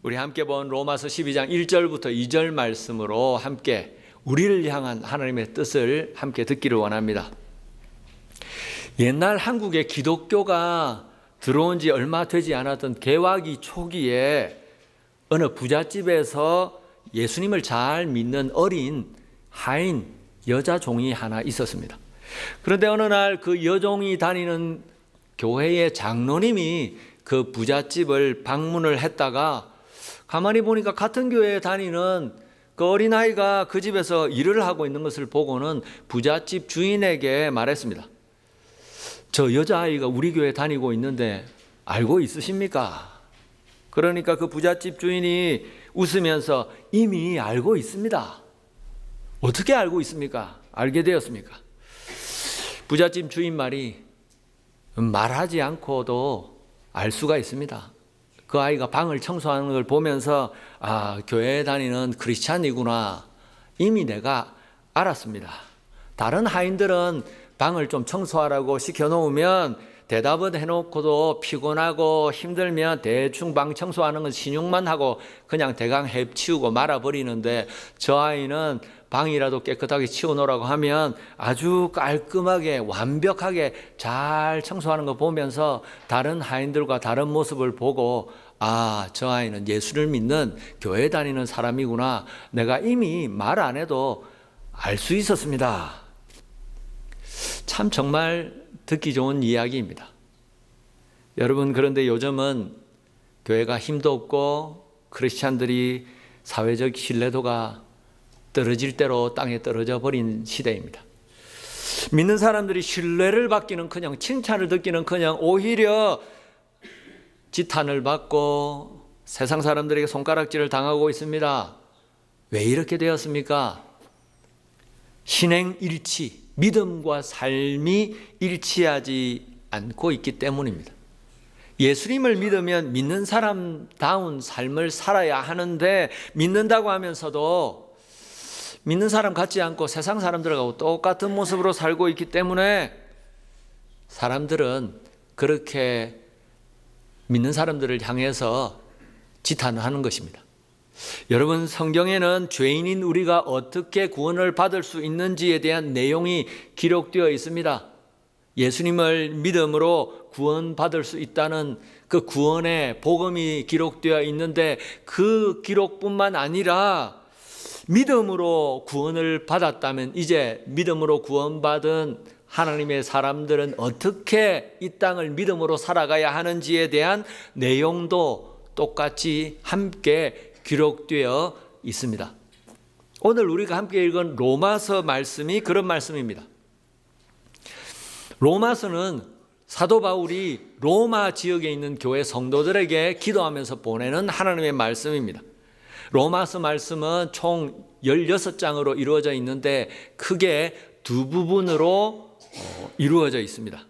우리 함께 본 로마서 12장 1절부터 2절 말씀으로 함께 우리를 향한 하나님의 뜻을 함께 듣기를 원합니다. 옛날 한국에 기독교가 들어온 지 얼마 되지 않았던 개화기 초기에 어느 부잣집에서 예수님을 잘 믿는 어린 하인 여자 종이 하나 있었습니다. 그런데 어느 날 그 여종이 다니는 교회의 장로님이 그 부잣집을 방문을 했다가 가만히 보니까 같은 교회에 다니는 그 어린아이가 그 집에서 일을 하고 있는 것을 보고는 부잣집 주인에게 말했습니다. 저 여자아이가 우리 교회에 다니고 있는데 알고 있으십니까? 그러니까 그 부잣집 주인이 웃으면서 이미 알고 있습니다. 어떻게 알고 있습니까? 알게 되었습니까? 부잣집 주인 말이 말하지 않고도 알 수가 있습니다. 그 아이가 방을 청소하는 걸 보면서 교회에 다니는 크리스찬이구나. 이미 내가 알았습니다. 다른 하인들은 방을 좀 청소하라고 시켜놓으면 대답은 해놓고도 피곤하고 힘들면 대충 방 청소하는 건 신용만 하고 그냥 대강 해치우고 말아버리는데 저 아이는 방이라도 깨끗하게 치워놓으라고 하면 아주 깔끔하게 완벽하게 잘 청소하는 거 보면서 다른 하인들과 다른 모습을 보고 저 아이는 예수를 믿는 교회 다니는 사람이구나. 내가 이미 말 안 해도 알 수 있었습니다. 참 정말 듣기 좋은 이야기입니다. 여러분, 그런데 요즘은 교회가 힘도 없고 크리스찬들이 사회적 신뢰도가 떨어질 대로 땅에 떨어져 버린 시대입니다. 믿는 사람들이 신뢰를 받기는커녕 칭찬을 듣기는커녕 오히려 지탄을 받고 세상 사람들에게 손가락질을 당하고 있습니다. 왜 이렇게 되었습니까? 신행 일치, 믿음과 삶이 일치하지 않고 있기 때문입니다. 예수님을 믿으면 믿는 사람다운 삶을 살아야 하는데 믿는다고 하면서도 믿는 사람 같지 않고 세상 사람들하고 똑같은 모습으로 살고 있기 때문에 사람들은 그렇게 믿는 사람들을 향해서 지탄하는 것입니다. 여러분, 성경에는 죄인인 우리가 어떻게 구원을 받을 수 있는지에 대한 내용이 기록되어 있습니다. 예수님을 믿음으로 구원받을 수 있다는 그 구원의 복음이 기록되어 있는데 그 기록뿐만 아니라 믿음으로 구원을 받았다면 이제 믿음으로 구원받은 하나님의 사람들은 어떻게 이 땅을 믿음으로 살아가야 하는지에 대한 내용도 똑같이 함께 기록되어 있습니다. 오늘 우리가 함께 읽은 로마서 말씀이 그런 말씀입니다. 로마서는 사도 바울이 로마 지역에 있는 교회 성도들에게 기도하면서 보내는 하나님의 말씀입니다. 로마서 말씀은 총 16장으로 이루어져 있는데 크게 두 부분으로 이루어져 있습니다.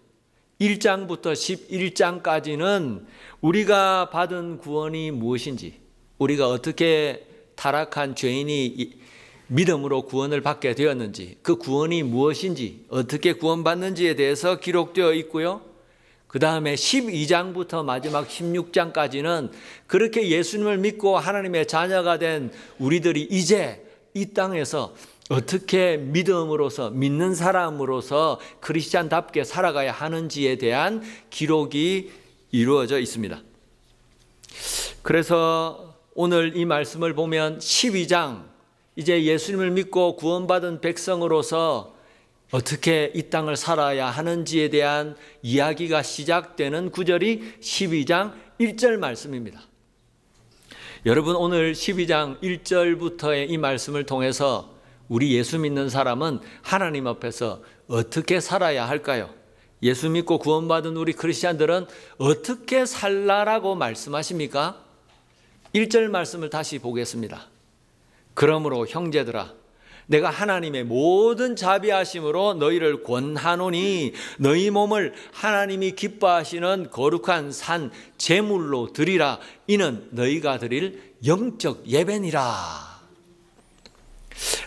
1장부터 11장까지는 우리가 받은 구원이 무엇인지, 우리가 어떻게 타락한 죄인이 믿음으로 구원을 받게 되었는지, 그 구원이 무엇인지, 어떻게 구원받는지에 대해서 기록되어 있고요. 그 다음에 12장부터 마지막 16장까지는 그렇게 예수님을 믿고 하나님의 자녀가 된 우리들이 이제 이 땅에서 어떻게 믿음으로서 믿는 사람으로서 크리스찬답게 살아가야 하는지에 대한 기록이 이루어져 있습니다. 그래서 오늘 이 말씀을 보면 12장, 이제 예수님을 믿고 구원받은 백성으로서 어떻게 이 땅을 살아야 하는지에 대한 이야기가 시작되는 구절이 12장 1절 말씀입니다. 여러분, 오늘 12장 1절부터의 이 말씀을 통해서 우리 예수 믿는 사람은 하나님 앞에서 어떻게 살아야 할까요? 예수 믿고 구원받은 우리 크리스찬들은 어떻게 살라라고 말씀하십니까? 1절 말씀을 다시 보겠습니다. 그러므로 형제들아, 내가 하나님의 모든 자비하심으로 너희를 권하노니 너희 몸을 하나님이 기뻐하시는 거룩한 산 제물로 드리라. 이는 너희가 드릴 영적 예배니라.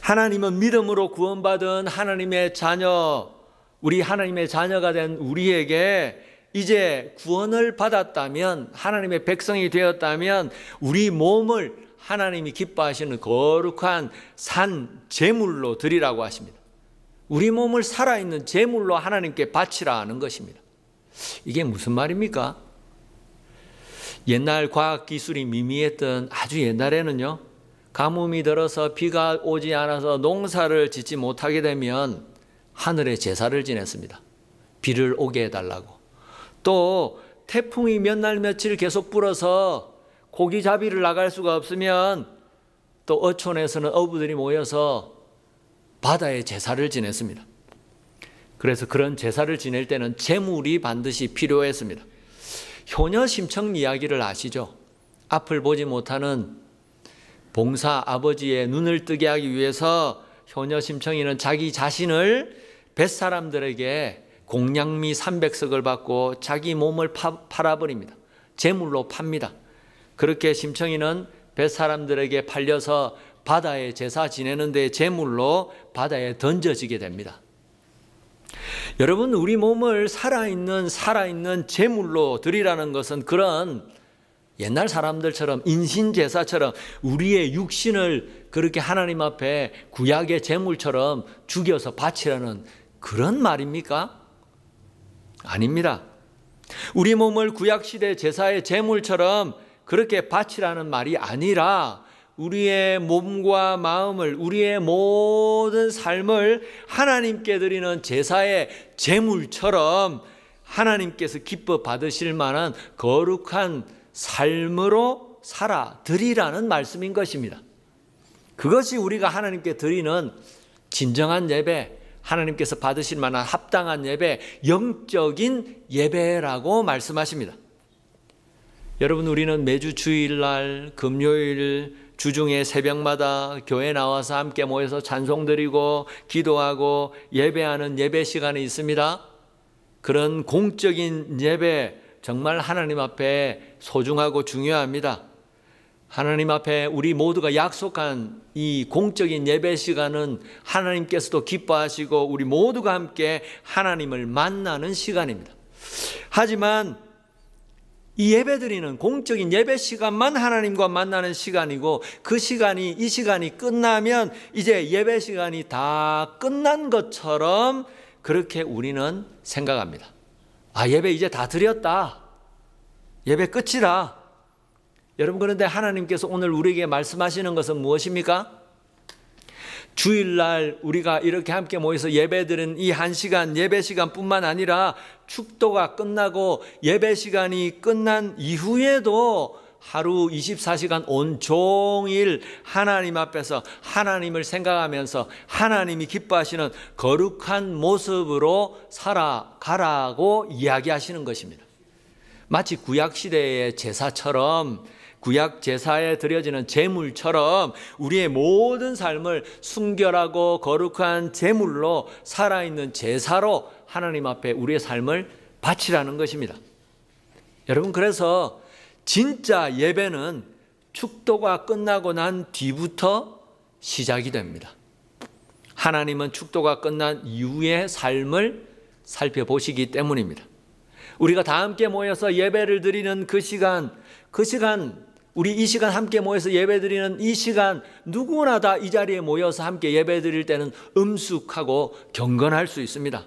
하나님은 믿음으로 구원받은 하나님의 자녀, 우리 하나님의 자녀가 된 우리에게 이제 구원을 받았다면, 하나님의 백성이 되었다면 우리 몸을 하나님이 기뻐하시는 거룩한 산 제물로 드리라고 하십니다. 우리 몸을 살아있는 제물로 하나님께 바치라 하는 것입니다. 이게 무슨 말입니까? 옛날 과학기술이 미미했던 아주 옛날에는요, 가뭄이 들어서 비가 오지 않아서 농사를 짓지 못하게 되면 하늘에 제사를 지냈습니다. 비를 오게 해달라고. 또 태풍이 몇 날 며칠 계속 불어서 고기잡이를 나갈 수가 없으면 또 어촌에서는 어부들이 모여서 바다에 제사를 지냈습니다. 그래서 그런 제사를 지낼 때는 제물이 반드시 필요했습니다. 효녀 심청 이야기를 아시죠? 앞을 보지 못하는 봉사 아버지의 눈을 뜨게 하기 위해서 효녀 심청이는 자기 자신을 뱃사람들에게 공양미 300석을 받고 자기 몸을 팔아버립니다. 제물로 팝니다. 그렇게 심청이는 뱃사람들에게 팔려서 바다에 제사 지내는데 제물로 바다에 던져지게 됩니다. 여러분, 우리 몸을 살아있는 제물로 드리라는 것은 그런 옛날 사람들처럼 인신제사처럼 우리의 육신을 그렇게 하나님 앞에 구약의 제물처럼 죽여서 바치라는 그런 말입니까? 아닙니다. 우리 몸을 구약시대 제사의 제물처럼 그렇게 바치라는 말이 아니라 우리의 몸과 마음을, 우리의 모든 삶을 하나님께 드리는 제사의 제물처럼 하나님께서 기뻐 받으실 만한 거룩한 삶으로 살아 드리라는 말씀인 것입니다. 그것이 우리가 하나님께 드리는 진정한 예배, 하나님께서 받으실 만한 합당한 예배, 영적인 예배라고 말씀하십니다. 여러분, 우리는 매주 주일날, 금요일, 주중에 새벽마다 교회 나와서 함께 모여서 찬송 드리고 기도하고 예배하는 예배 시간이 있습니다. 그런 공적인 예배, 정말 하나님 앞에 소중하고 중요합니다. 하나님 앞에 우리 모두가 약속한 이 공적인 예배 시간은 하나님께서도 기뻐하시고 우리 모두가 함께 하나님을 만나는 시간입니다. 하지만 이 예배드리는 공적인 예배 시간만 하나님과 만나는 시간이고 이 시간이 끝나면 이제 예배 시간이 다 끝난 것처럼 그렇게 우리는 생각합니다. 예배 이제 다 드렸다. 예배 끝이다. 여러분, 그런데 하나님께서 오늘 우리에게 말씀하시는 것은 무엇입니까? 주일날 우리가 이렇게 함께 모여서 예배드린 이 한 시간, 예배 시간뿐만 아니라 축도가 끝나고 예배 시간이 끝난 이후에도 하루 24시간 온종일 하나님 앞에서 하나님을 생각하면서 하나님이 기뻐하시는 거룩한 모습으로 살아가라고 이야기하시는 것입니다. 마치 구약시대의 제사처럼, 구약 제사에 드려지는 제물처럼 우리의 모든 삶을 순결하고 거룩한 제물로 살아있는 제사로 하나님 앞에 우리의 삶을 바치라는 것입니다. 여러분, 그래서 진짜 예배는 축도가 끝나고 난 뒤부터 시작이 됩니다. 하나님은 축도가 끝난 이후의 삶을 살펴보시기 때문입니다. 우리가 다 함께 모여서 예배를 드리는 그 시간, 우리 이 시간 함께 모여서 예배 드리는 이 시간, 누구나 다 이 자리에 모여서 함께 예배 드릴 때는 음숙하고 경건할 수 있습니다.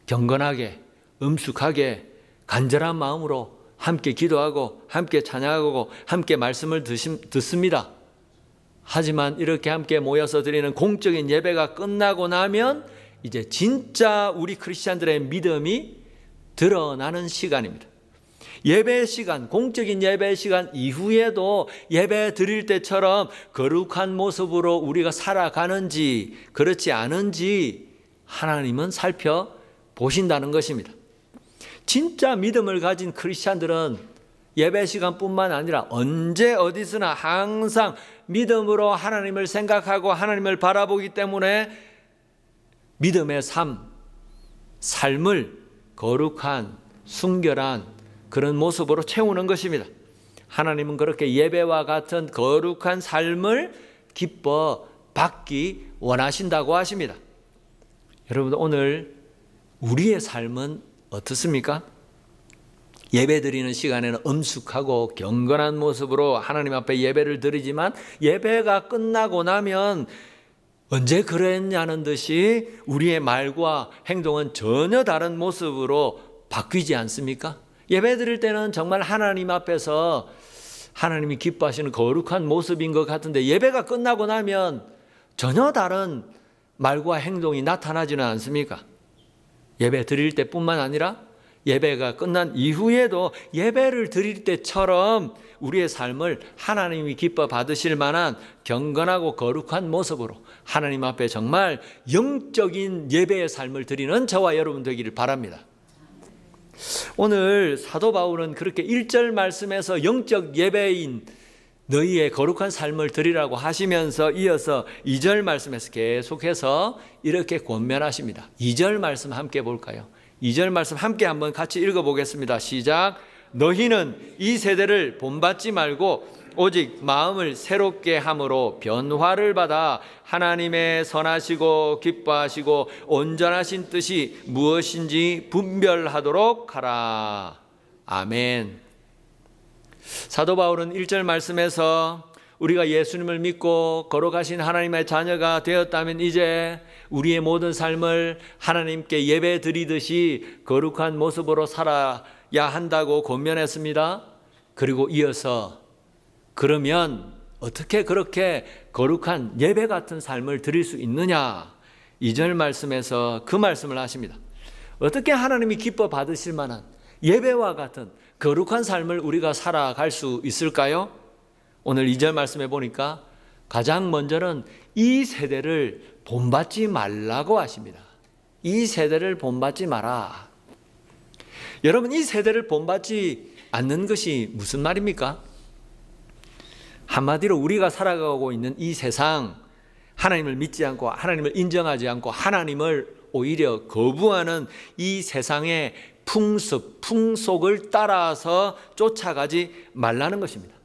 경건하게, 음숙하게, 간절한 마음으로 함께 기도하고 함께 찬양하고 함께 말씀을 듣습니다. 하지만 이렇게 함께 모여서 드리는 공적인 예배가 끝나고 나면 이제 진짜 우리 크리스찬들의 믿음이 드러나는 시간입니다. 예배 시간, 공적인 예배 시간 이후에도 예배 드릴 때처럼 거룩한 모습으로 우리가 살아가는지 그렇지 않은지 하나님은 살펴보신다는 것입니다. 진짜 믿음을 가진 크리스찬들은 예배 시간뿐만 아니라 언제 어디서나 항상 믿음으로 하나님을 생각하고 하나님을 바라보기 때문에 믿음의 삶을 거룩한, 순결한 그런 모습으로 채우는 것입니다. 하나님은 그렇게 예배와 같은 거룩한 삶을 기뻐 받기 원하신다고 하십니다. 여러분, 오늘 우리의 삶은 어떻습니까? 예배드리는 시간에는 엄숙하고 경건한 모습으로 하나님 앞에 예배를 드리지만 예배가 끝나고 나면 언제 그랬냐는 듯이 우리의 말과 행동은 전혀 다른 모습으로 바뀌지 않습니까? 예배 드릴 때는 정말 하나님 앞에서 하나님이 기뻐하시는 거룩한 모습인 것 같은데 예배가 끝나고 나면 전혀 다른 말과 행동이 나타나지는 않습니까? 예배 드릴 때뿐만 아니라 예배가 끝난 이후에도 예배를 드릴 때처럼 우리의 삶을 하나님이 기뻐 받으실 만한 경건하고 거룩한 모습으로 하나님 앞에 정말 영적인 예배의 삶을 드리는 저와 여러분 되기를 바랍니다. 오늘 사도 바울은 그렇게 1절 말씀에서 영적 예배인 너희의 거룩한 삶을 드리라고 하시면서 이어서 2절 말씀에서 계속해서 이렇게 권면하십니다. 2절 말씀 함께 볼까요? 2절 말씀 함께 한번 같이 읽어보겠습니다. 시작. 너희는 이 세대를 본받지 말고 오직 마음을 새롭게 함으로 변화를 받아 하나님의 선하시고 기뻐하시고 온전하신 뜻이 무엇인지 분별하도록 하라. 아멘. 사도 바울은 1절 말씀에서 우리가 예수님을 믿고 거룩하신 하나님의 자녀가 되었다면 이제 우리의 모든 삶을 하나님께 예배 드리듯이 거룩한 모습으로 살아야 한다고 권면했습니다. 그리고 이어서 그러면 어떻게 그렇게 거룩한 예배 같은 삶을 드릴 수 있느냐? 2절 말씀에서 그 말씀을 하십니다. 어떻게 하나님이 기뻐 받으실 만한 예배와 같은 거룩한 삶을 우리가 살아갈 수 있을까요? 오늘 2절 말씀해 보니까 가장 먼저는 이 세대를 본받지 말라고 하십니다. 이 세대를 본받지 마라. 여러분, 이 세대를 본받지 않는 것이 무슨 말입니까? 한마디로 우리가 살아가고 있는 이 세상, 하나님을 믿지 않고 하나님을 인정하지 않고 하나님을 오히려 거부하는 이 세상의 풍습, 풍속을 따라서 쫓아가지 말라는 것입니다.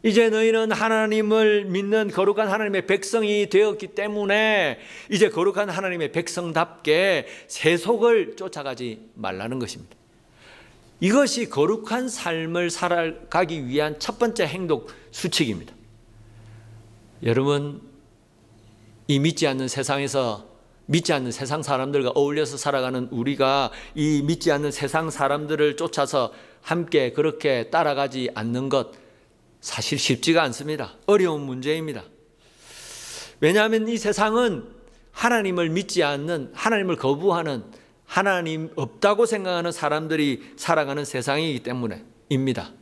이제 너희는 하나님을 믿는 거룩한 하나님의 백성이 되었기 때문에 이제 거룩한 하나님의 백성답게 세속을 쫓아가지 말라는 것입니다. 이것이 거룩한 삶을 살아가기 위한 첫 번째 행동 수칙입니다. 여러분, 이 믿지 않는 세상에서 믿지 않는 세상 사람들과 어울려서 살아가는 우리가 이 믿지 않는 세상 사람들을 쫓아서 함께 그렇게 따라가지 않는 것 사실 쉽지가 않습니다. 어려운 문제입니다. 왜냐하면 이 세상은 하나님을 믿지 않는, 하나님을 거부하는, 하나님 없다고 생각하는 사람들이 살아가는 세상이기 때문에입니다.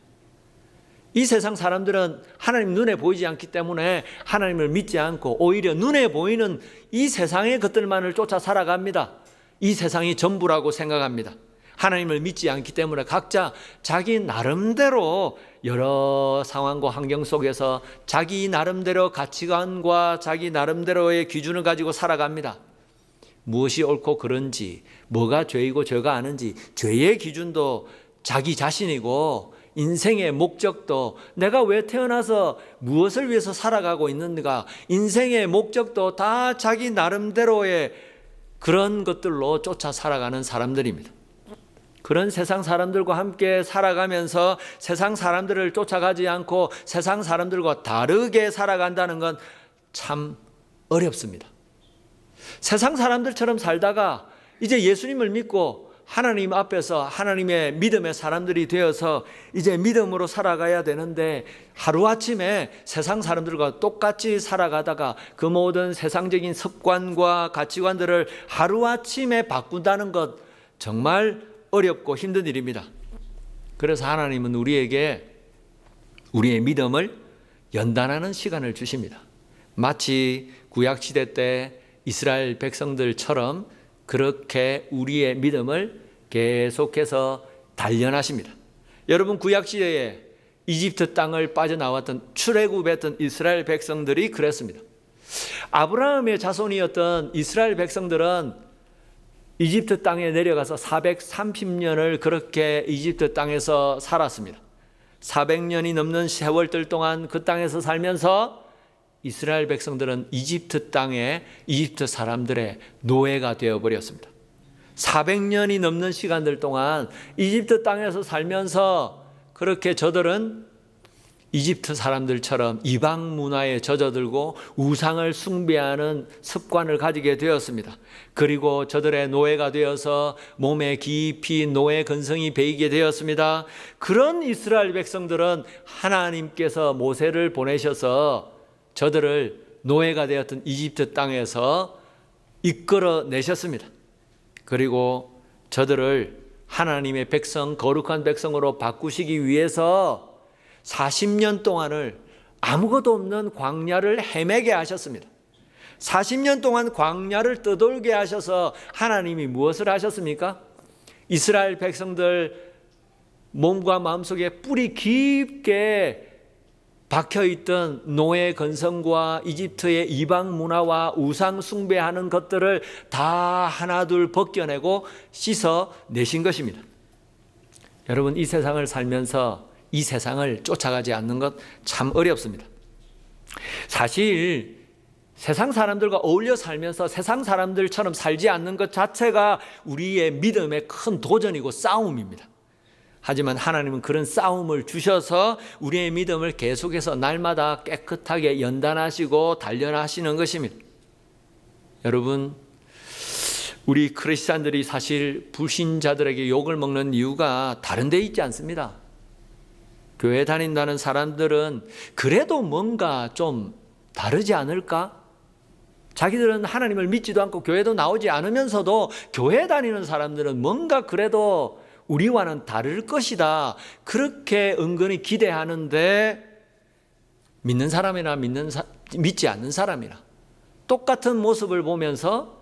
이 세상 사람들은 하나님 눈에 보이지 않기 때문에 하나님을 믿지 않고 오히려 눈에 보이는 이 세상의 것들만을 쫓아 살아갑니다. 이 세상이 전부라고 생각합니다. 하나님을 믿지 않기 때문에 각자 자기 나름대로 여러 상황과 환경 속에서 자기 나름대로 가치관과 자기 나름대로의 기준을 가지고 살아갑니다. 무엇이 옳고 그른지, 뭐가 죄이고 죄가 아닌지, 죄의 기준도 자기 자신이고 인생의 목적도 내가 왜 태어나서 무엇을 위해서 살아가고 있는가, 인생의 목적도 다 자기 나름대로의 그런 것들로 쫓아 살아가는 사람들입니다. 그런 세상 사람들과 함께 살아가면서 세상 사람들을 쫓아가지 않고 세상 사람들과 다르게 살아간다는 건 참 어렵습니다. 세상 사람들처럼 살다가 이제 예수님을 믿고 하나님 앞에서 하나님의 믿음의 사람들이 되어서 이제 믿음으로 살아가야 되는데 하루아침에 세상 사람들과 똑같이 살아가다가 그 모든 세상적인 습관과 가치관들을 하루아침에 바꾼다는 것 정말 어렵고 힘든 일입니다. 그래서 하나님은 우리에게 우리의 믿음을 연단하는 시간을 주십니다. 마치 구약시대 때 이스라엘 백성들처럼 그렇게 우리의 믿음을 계속해서 단련하십니다. 여러분, 구약시대에 이집트 땅을 빠져나왔던 출애굽했던 이스라엘 백성들이 그랬습니다. 아브라함의 자손이었던 이스라엘 백성들은 이집트 땅에 내려가서 430년을 그렇게 이집트 땅에서 살았습니다. 400년이 넘는 세월들 동안 그 땅에서 살면서 이스라엘 백성들은 이집트 땅에 이집트 사람들의 노예가 되어버렸습니다. 400년이 넘는 시간들 동안 이집트 땅에서 살면서 그렇게 저들은 이집트 사람들처럼 이방 문화에 젖어들고 우상을 숭배하는 습관을 가지게 되었습니다. 그리고 저들의 노예가 되어서 몸에 깊이 노예 근성이 배이게 되었습니다. 그런 이스라엘 백성들은 하나님께서 모세를 보내셔서 저들을 노예가 되었던 이집트 땅에서 이끌어 내셨습니다. 그리고 저들을 하나님의 백성, 거룩한 백성으로 바꾸시기 위해서 40년 동안을 아무것도 없는 광야를 헤매게 하셨습니다. 40년 동안 광야를 떠돌게 하셔서 하나님이 무엇을 하셨습니까? 이스라엘 백성들 몸과 마음속에 뿌리 깊게 박혀있던 노예 근성과 이집트의 이방 문화와 우상 숭배하는 것들을 다 하나둘 벗겨내고 씻어내신 것입니다. 여러분, 이 세상을 살면서 이 세상을 쫓아가지 않는 것 참 어렵습니다. 사실 세상 사람들과 어울려 살면서 세상 사람들처럼 살지 않는 것 자체가 우리의 믿음의 큰 도전이고 싸움입니다. 하지만 하나님은 그런 싸움을 주셔서 우리의 믿음을 계속해서 날마다 깨끗하게 연단하시고 단련하시는 것입니다. 여러분, 우리 크리스찬들이 사실 불신자들에게 욕을 먹는 이유가 다른 데 있지 않습니다. 교회 다닌다는 사람들은 그래도 뭔가 좀 다르지 않을까? 자기들은 하나님을 믿지도 않고 교회도 나오지 않으면서도 교회 다니는 사람들은 뭔가 그래도 우리와는 다를 것이다. 그렇게 은근히 기대하는데 믿는 사람이나 믿지 않는 사람이나 똑같은 모습을 보면서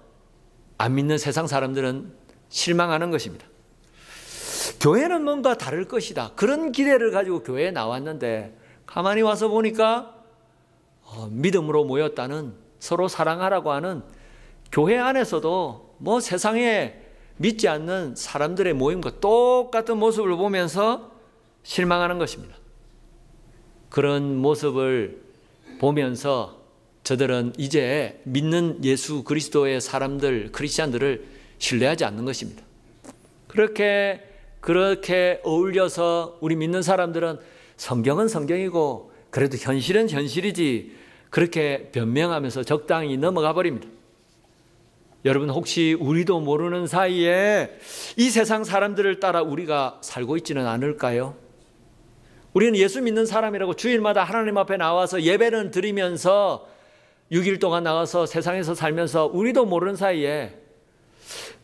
안 믿는 세상 사람들은 실망하는 것입니다. 교회는 뭔가 다를 것이다. 그런 기대를 가지고 교회에 나왔는데 가만히 와서 보니까 믿음으로 모였다는, 서로 사랑하라고 하는 교회 안에서도 뭐 세상에 믿지 않는 사람들의 모임과 똑같은 모습을 보면서 실망하는 것입니다. 그런 모습을 보면서 저들은 이제 믿는 예수 그리스도의 사람들, 크리스찬들을 신뢰하지 않는 것입니다. 그렇게 어울려서 우리 믿는 사람들은 성경은 성경이고 그래도 현실은 현실이지, 그렇게 변명하면서 적당히 넘어가 버립니다. 여러분, 혹시 우리도 모르는 사이에 이 세상 사람들을 따라 우리가 살고 있지는 않을까요? 우리는 예수 믿는 사람이라고 주일마다 하나님 앞에 나와서 예배를 드리면서 6일 동안 나와서 세상에서 살면서 우리도 모르는 사이에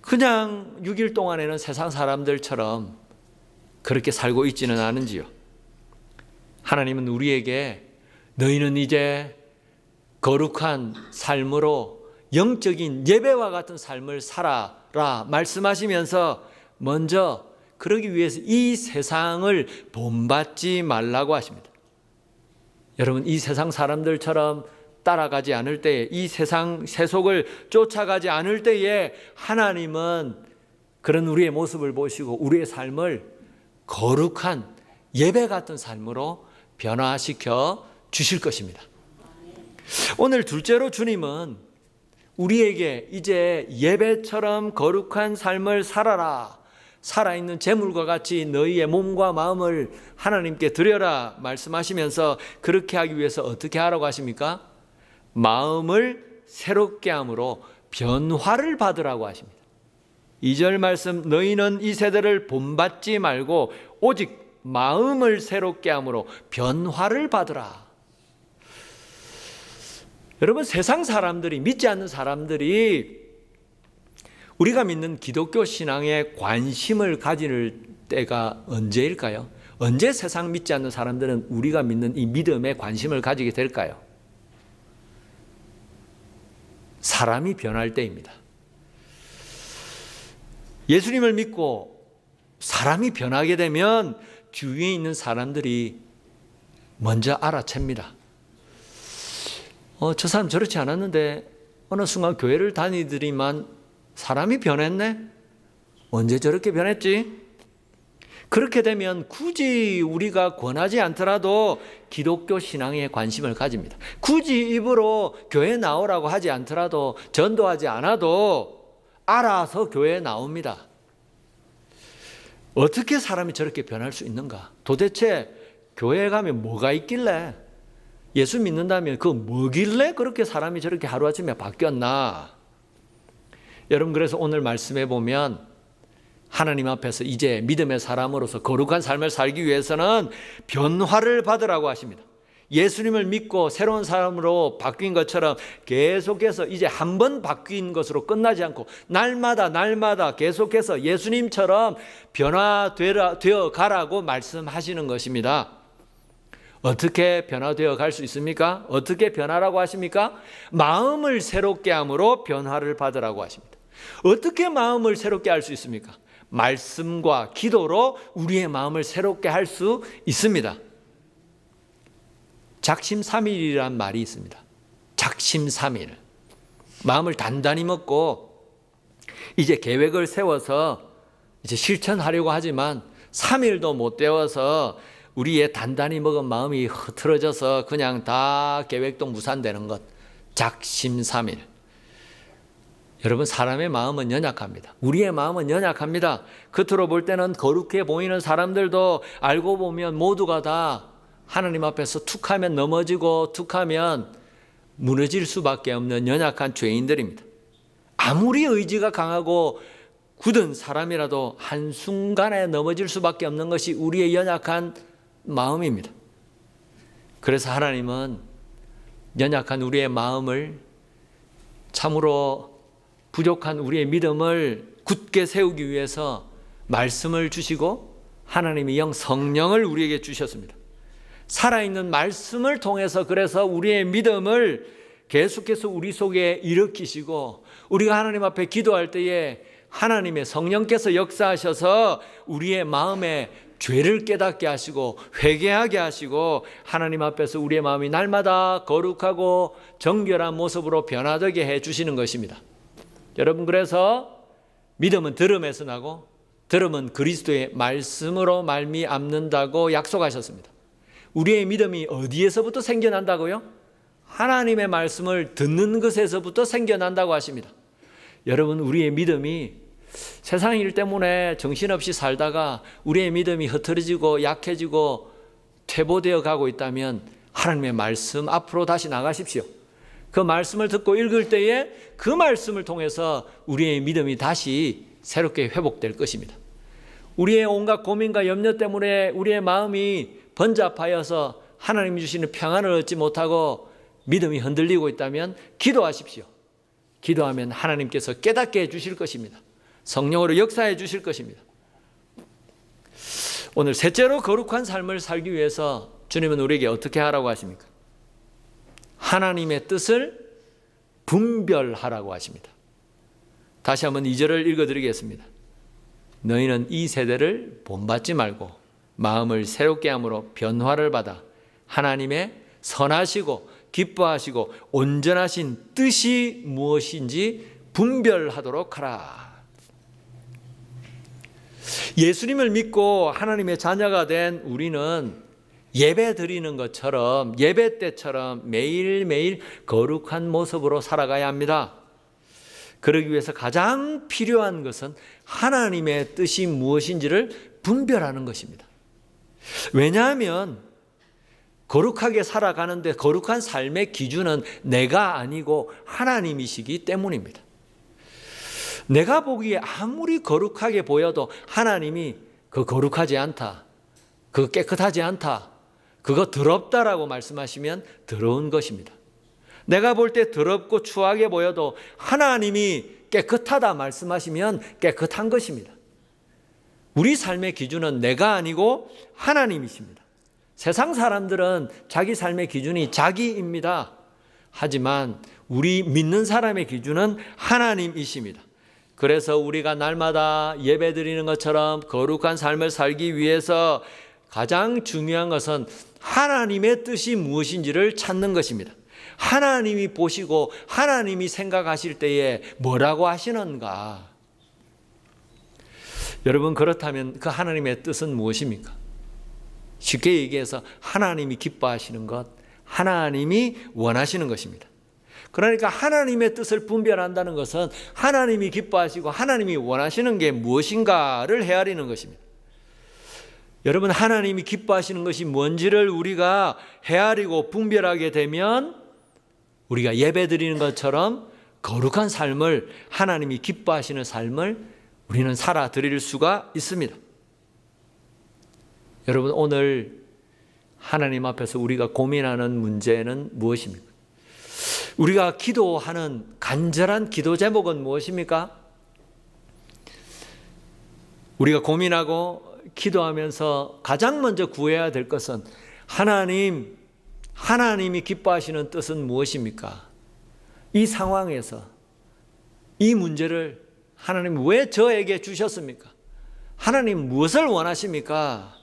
그냥 6일 동안에는 세상 사람들처럼 그렇게 살고 있지는 않은지요. 하나님은 우리에게 너희는 이제 거룩한 삶으로 영적인 예배와 같은 삶을 살아라 말씀하시면서 먼저 그러기 위해서 이 세상을 본받지 말라고 하십니다. 여러분, 이 세상 사람들처럼 따라가지 않을 때에, 이 세상 세속을 쫓아가지 않을 때에 하나님은 그런 우리의 모습을 보시고 우리의 삶을 거룩한 예배 같은 삶으로 변화시켜 주실 것입니다. 오늘 둘째로 주님은 우리에게 이제 예배처럼 거룩한 삶을 살아라, 살아있는 재물과 같이 너희의 몸과 마음을 하나님께 드려라 말씀하시면서 그렇게 하기 위해서 어떻게 하라고 하십니까? 마음을 새롭게 함으로 변화를 받으라고 하십니다. 2절 말씀, 너희는 이 세대를 본받지 말고 오직 마음을 새롭게 함으로 변화를 받으라. 여러분, 세상 사람들이, 믿지 않는 사람들이 우리가 믿는 기독교 신앙에 관심을 가질 때가 언제일까요? 언제 세상 믿지 않는 사람들은 우리가 믿는 이 믿음에 관심을 가지게 될까요? 사람이 변할 때입니다. 예수님을 믿고 사람이 변하게 되면 주위에 있는 사람들이 먼저 알아챕니다. 저 사람 저렇지 않았는데 어느 순간 교회를 다니더니만 사람이 변했네? 언제 저렇게 변했지? 그렇게 되면 굳이 우리가 권하지 않더라도 기독교 신앙에 관심을 가집니다. 굳이 입으로 교회 나오라고 하지 않더라도, 전도하지 않아도 알아서 교회에 나옵니다. 어떻게 사람이 저렇게 변할 수 있는가? 도대체 교회에 가면 뭐가 있길래, 예수 믿는다면 그 뭐길래 그렇게 사람이 저렇게 하루아침에 바뀌었나? 여러분, 그래서 오늘 말씀해 보면 하나님 앞에서 이제 믿음의 사람으로서 거룩한 삶을 살기 위해서는 변화를 받으라고 하십니다. 예수님을 믿고 새로운 사람으로 바뀐 것처럼 계속해서 이제 한 번 바뀐 것으로 끝나지 않고 날마다 계속해서 예수님처럼 변화되어 가라고 말씀하시는 것입니다. 어떻게 변화되어 갈 수 있습니까? 어떻게 변화라고 하십니까? 마음을 새롭게 함으로 변화를 받으라고 하십니다. 어떻게 마음을 새롭게 할 수 있습니까? 말씀과 기도로 우리의 마음을 새롭게 할 수 있습니다. 작심삼일이란 말이 있습니다. 작심삼일. 마음을 단단히 먹고 이제 계획을 세워서 이제 실천하려고 하지만 3일도 못 되어서 우리의 단단히 먹은 마음이 흐트러져서 그냥 다 계획도 무산되는 것. 작심삼일. 여러분, 사람의 마음은 연약합니다. 우리의 마음은 연약합니다. 겉으로 볼 때는 거룩해 보이는 사람들도 알고 보면 모두가 다 하나님 앞에서 툭하면 넘어지고 툭하면 무너질 수밖에 없는 연약한 죄인들입니다. 아무리 의지가 강하고 굳은 사람이라도 한순간에 넘어질 수밖에 없는 것이 우리의 연약한 마음입니다. 그래서 하나님은 연약한 우리의 마음을, 참으로 부족한 우리의 믿음을 굳게 세우기 위해서 말씀을 주시고 하나님의 영 성령을 우리에게 주셨습니다. 살아있는 말씀을 통해서 그래서 우리의 믿음을 계속해서 우리 속에 일으키시고 우리가 하나님 앞에 기도할 때에 하나님의 성령께서 역사하셔서 우리의 마음에 죄를 깨닫게 하시고 회개하게 하시고 하나님 앞에서 우리의 마음이 날마다 거룩하고 정결한 모습으로 변화되게 해주시는 것입니다. 여러분, 그래서 믿음은 들음에서 나고 들음은 그리스도의 말씀으로 말미암는다고 약속하셨습니다. 우리의 믿음이 어디에서부터 생겨난다고요? 하나님의 말씀을 듣는 것에서부터 생겨난다고 하십니다. 여러분, 우리의 믿음이 세상 일 때문에 정신없이 살다가 우리의 믿음이 흐트러지고 약해지고 퇴보되어 가고 있다면 하나님의 말씀 앞으로 다시 나가십시오. 그 말씀을 듣고 읽을 때에 그 말씀을 통해서 우리의 믿음이 다시 새롭게 회복될 것입니다. 우리의 온갖 고민과 염려 때문에 우리의 마음이 번잡하여서 하나님이 주시는 평안을 얻지 못하고 믿음이 흔들리고 있다면 기도하십시오. 기도하면 하나님께서 깨닫게 해주실 것입니다. 성령으로 역사해 주실 것입니다. 오늘 셋째로 거룩한 삶을 살기 위해서 주님은 우리에게 어떻게 하라고 하십니까? 하나님의 뜻을 분별하라고 하십니다. 다시 한번 2절을 읽어드리겠습니다. 너희는 이 세대를 본받지 말고 마음을 새롭게 함으로 변화를 받아 하나님의 선하시고 기뻐하시고 온전하신 뜻이 무엇인지 분별하도록 하라. 예수님을 믿고 하나님의 자녀가 된 우리는 예배 드리는 것처럼 예배 때처럼 매일매일 거룩한 모습으로 살아가야 합니다. 그러기 위해서 가장 필요한 것은 하나님의 뜻이 무엇인지를 분별하는 것입니다. 왜냐하면 거룩하게 살아가는데 거룩한 삶의 기준은 내가 아니고 하나님이시기 때문입니다. 내가 보기에 아무리 거룩하게 보여도 하나님이 그 거룩하지 않다, 그 깨끗하지 않다, 그거 더럽다라고 말씀하시면 더러운 것입니다. 내가 볼 때 더럽고 추하게 보여도 하나님이 깨끗하다 말씀하시면 깨끗한 것입니다. 우리 삶의 기준은 내가 아니고 하나님이십니다. 세상 사람들은 자기 삶의 기준이 자기입니다. 하지만 우리 믿는 사람의 기준은 하나님이십니다. 그래서 우리가 날마다 예배 드리는 것처럼 거룩한 삶을 살기 위해서 가장 중요한 것은 하나님의 뜻이 무엇인지를 찾는 것입니다. 하나님이 보시고 하나님이 생각하실 때에 뭐라고 하시는가? 여러분, 그렇다면 그 하나님의 뜻은 무엇입니까? 쉽게 얘기해서 하나님이 기뻐하시는 것, 하나님이 원하시는 것입니다. 그러니까 하나님의 뜻을 분별한다는 것은 하나님이 기뻐하시고 하나님이 원하시는 게 무엇인가를 헤아리는 것입니다. 여러분, 하나님이 기뻐하시는 것이 뭔지를 우리가 헤아리고 분별하게 되면 우리가 예배드리는 것처럼 거룩한 삶을, 하나님이 기뻐하시는 삶을 우리는 살아드릴 수가 있습니다. 여러분, 오늘 하나님 앞에서 우리가 고민하는 문제는 무엇입니까? 우리가 기도하는 간절한 기도 제목은 무엇입니까? 우리가 고민하고 기도하면서 가장 먼저 구해야 될 것은 하나님이 기뻐하시는 뜻은 무엇입니까? 이 상황에서 이 문제를 하나님 왜 저에게 주셨습니까? 하나님 무엇을 원하십니까?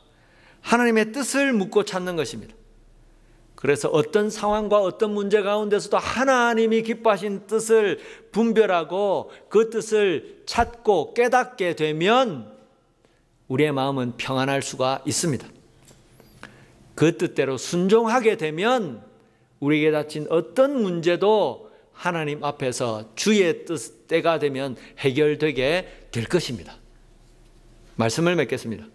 하나님의 뜻을 묻고 찾는 것입니다. 그래서 어떤 상황과 어떤 문제 가운데서도 하나님이 기뻐하신 뜻을 분별하고 그 뜻을 찾고 깨닫게 되면 우리의 마음은 평안할 수가 있습니다. 그 뜻대로 순종하게 되면 우리에게 닥친 어떤 문제도 하나님 앞에서 주의 뜻대가 되면 해결되게 될 것입니다. 말씀을 맺겠습니다.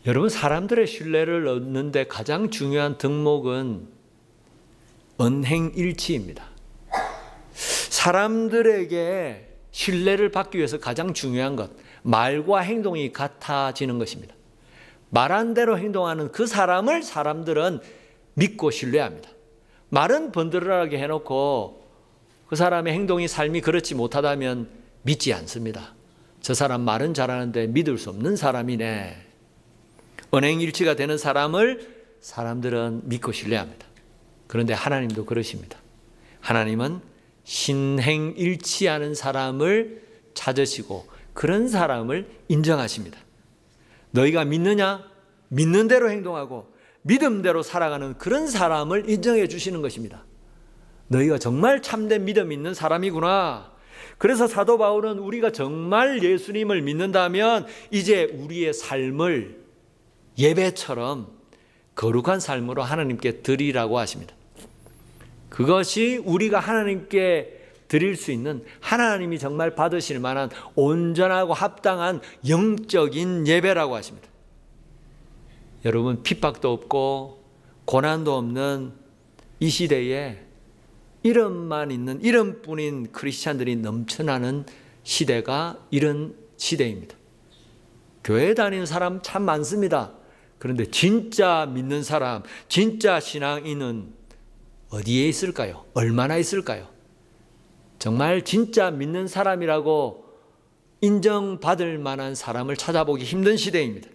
여러분, 사람들의 신뢰를 얻는 데 가장 중요한 덕목은 언행일치입니다. 사람들에게 신뢰를 받기 위해서 가장 중요한 것, 말과 행동이 같아지는 것입니다. 말한 대로 행동하는 그 사람을 사람들은 믿고 신뢰합니다. 말은 번들어하게 해놓고 그 사람의 행동이, 삶이 그렇지 못하다면 믿지 않습니다. 저 사람 말은 잘하는데 믿을 수 없는 사람이네. 언행일치가 되는 사람을 사람들은 믿고 신뢰합니다. 그런데 하나님도 그러십니다. 하나님은 신행일치하는 사람을 찾으시고 그런 사람을 인정하십니다. 너희가 믿느냐? 믿는 대로 행동하고 믿음대로 살아가는 그런 사람을 인정해 주시는 것입니다. 너희가 정말 참된 믿음 있는 사람이구나. 그래서 사도 바울은 우리가 정말 예수님을 믿는다면 이제 우리의 삶을 예배처럼 거룩한 삶으로 하나님께 드리라고 하십니다. 그것이 우리가 하나님께 드릴 수 있는, 하나님이 정말 받으실 만한 온전하고 합당한 영적인 예배라고 하십니다. 여러분, 핍박도 없고 고난도 없는 이 시대에 이름만 있는, 이름뿐인 크리스찬들이 넘쳐나는 시대가 이런 시대입니다. 교회 다니는 사람 참 많습니다. 그런데 진짜 믿는 사람, 진짜 신앙인은 어디에 있을까요? 얼마나 있을까요? 정말 진짜 믿는 사람이라고 인정받을 만한 사람을 찾아보기 힘든 시대입니다.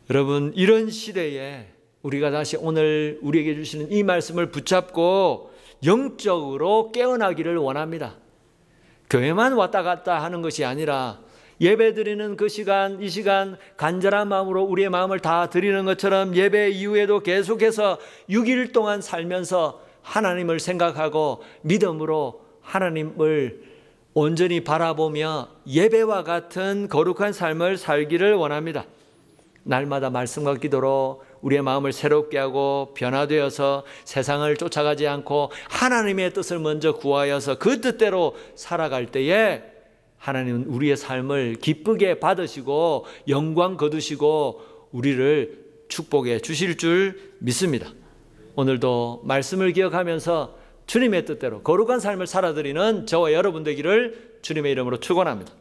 여러분, 이런 시대에 우리가 다시 오늘 우리에게 주시는 이 말씀을 붙잡고 영적으로 깨어나기를 원합니다. 교회만 왔다 갔다 하는 것이 아니라 예배드리는 그 시간, 이 시간 간절한 마음으로 우리의 마음을 다 드리는 것처럼 예배 이후에도 계속해서 6일 동안 살면서 하나님을 생각하고 믿음으로 하나님을 온전히 바라보며 예배와 같은 거룩한 삶을 살기를 원합니다. 날마다 말씀과 기도로 우리의 마음을 새롭게 하고 변화되어서 세상을 쫓아가지 않고 하나님의 뜻을 먼저 구하여서 그 뜻대로 살아갈 때에 하나님은 우리의 삶을 기쁘게 받으시고 영광 거두시고 우리를 축복해 주실 줄 믿습니다. 오늘도 말씀을 기억하면서 주님의 뜻대로 거룩한 삶을 살아드리는 저와 여러분 되기를 주님의 이름으로 축원합니다.